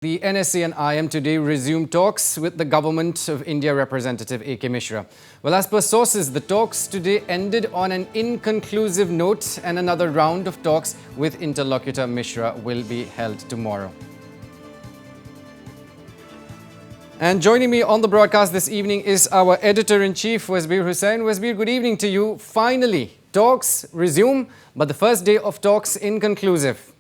The NSCN-IM today resumed talks with the Government of India representative AK Mishra. Well, as per sources, the talks today ended on an inconclusive note and another round of talks with interlocutor Mishra will be held tomorrow. And joining me on the broadcast this evening is our editor-in-chief, Wasbir Hussain. Wasbir, good evening to you. Finally, talks resume, but the first day of talks inconclusive.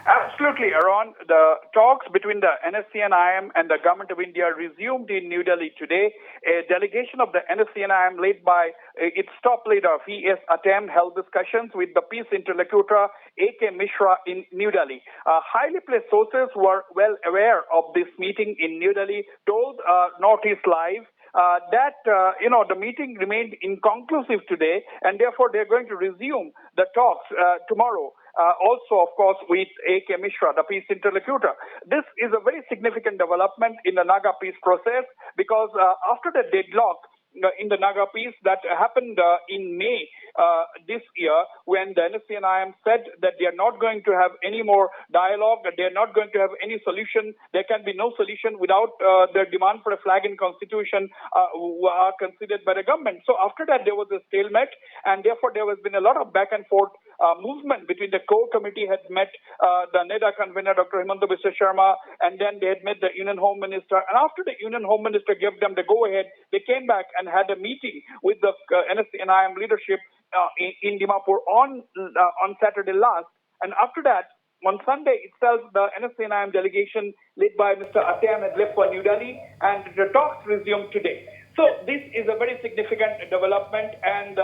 Absolutely, Aaron. The talks between the NSCN-IM and the Government of India resumed in New Delhi today. A delegation of the NSCN-IM led by its top leader, V.S. Atem, held discussions with the peace interlocutor, AK Mishra, in New Delhi. Highly placed sources were well aware of this meeting in New Delhi, told Northeast Live that the meeting remained inconclusive today, and therefore they're going to resume the talks tomorrow. Also, of course, with AK Mishra, the peace interlocutor. This is a very significant development in the Naga peace process because after the deadlock in the Naga peace that happened in May this year, when the NSCN-IM said that they are not going to have any more dialogue, that they are not going to have any solution, there can be no solution without the demand for a flag in constitution are considered by the government. So after that, there was a stalemate, and therefore there has been a lot of back and forth movement between the core committee had met the NEDA convener, Dr. Himanta Biswa Sharma, and then they had met the Union Home Minister. And after the Union Home Minister gave them the go-ahead, they came back and had a meeting with the NSCN-IM leadership in Dimapur on Saturday last. And after that, on Sunday itself, the NSCN-IM delegation led by Mr. Atem had left for New Delhi, and the talks resumed today. So this is a very significant development, and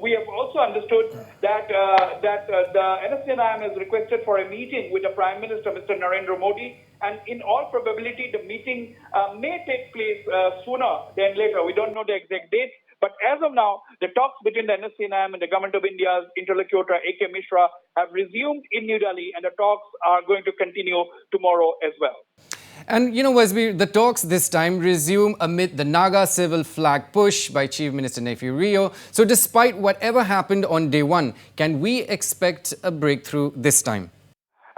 we have also understood that the NSCN-IM has requested for a meeting with the Prime Minister, Mr. Narendra Modi, and in all probability, the meeting may take place sooner than later. We don't know the exact date, but as of now, the talks between the NSCN-IM and the Government of India's interlocutor, AK Mishra, have resumed in New Delhi, and the talks are going to continue tomorrow as well. And Wasbir, the talks this time resume amid the Naga civil flag push by Chief Minister Nephew Rio. So despite whatever happened on day one, can we expect a breakthrough this time?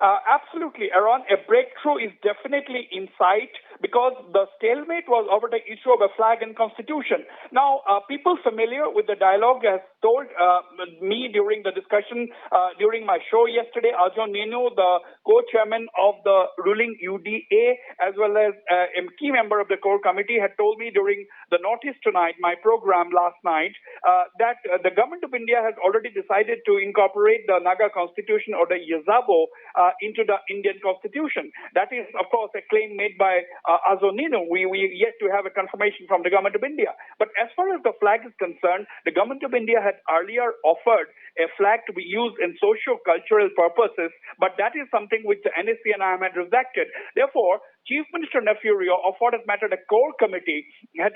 Absolutely, Aaron. A breakthrough is definitely in sight because the stalemate was over the issue of a flag and constitution. Now, people familiar with the dialogue has told me during the discussion, during my show yesterday, Arjun Nenu, the co-chairman of the ruling UDA, as well as a key member of the core committee, had told me during the Notice Tonight, my program last night, that the Government of India has already decided to incorporate the Naga constitution or the Yazabo into the Indian constitution. That is, of course, a claim made by Azonino. We yet to have a confirmation from the Government of India. But as far as the flag is concerned, the Government of India had earlier offered a flag to be used in socio-cultural purposes, but that is something which the NSCN-IM had rejected. Therefore, Chief Minister Nephew Rio, of what has matter, the core committee had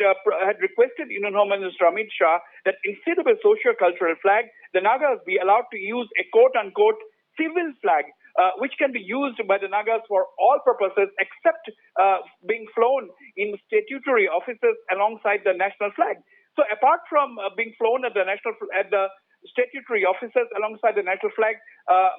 requested Union Home Minister Amit Shah that instead of a socio-cultural flag, the Nagas be allowed to use a quote-unquote civil flag, which can be used by the Nagas for all purposes except being flown in statutory offices alongside the national flag. So apart from being flown at the statutory offices alongside the national flag,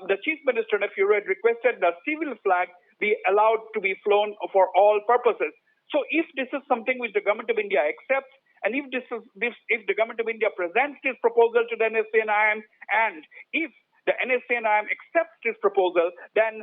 the Chief Minister Nephew had requested the civil flag be allowed to be flown for all purposes. So if this is something which the Government of India accepts, and if the Government of India presents this proposal to the NSCN-IM, and if the NSCN-IM accepts this proposal, then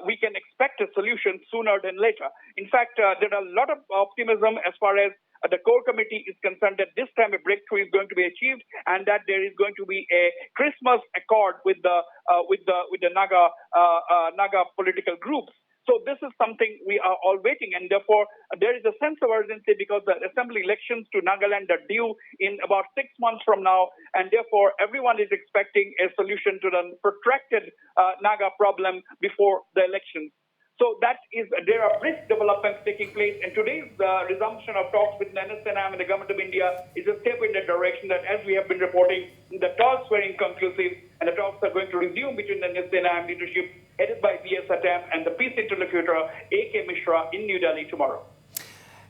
we can expect a solution sooner than later. In fact, there are a lot of optimism as far as the core committee is concerned that this time a breakthrough is going to be achieved, and that there is going to be a Christmas accord with the Naga political groups. So this is something we are all waiting, and therefore there is a sense of urgency because the assembly elections to Nagaland are due in about 6 months from now, and therefore everyone is expecting a solution to the protracted Naga problem before the elections. So there are brisk developments taking place, and today's resumption of talks with the NSCN-IM and the Government of India is a step in that direction that, as we have been reporting, the talks were inconclusive, and the talks are going to resume between the NSCN-IM leadership headed by V.S. Atem and the peace interlocutor AK Mishra in New Delhi tomorrow.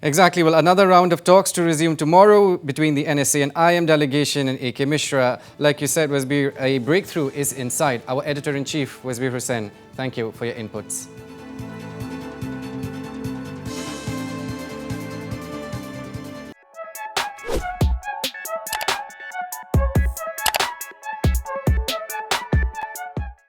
Exactly. Well, another round of talks to resume tomorrow between the NSCN-IM delegation and AK Mishra. Like you said, Wasbir, a breakthrough is in sight. Our editor-in-chief, Wasbir Hussain, thank you for your inputs.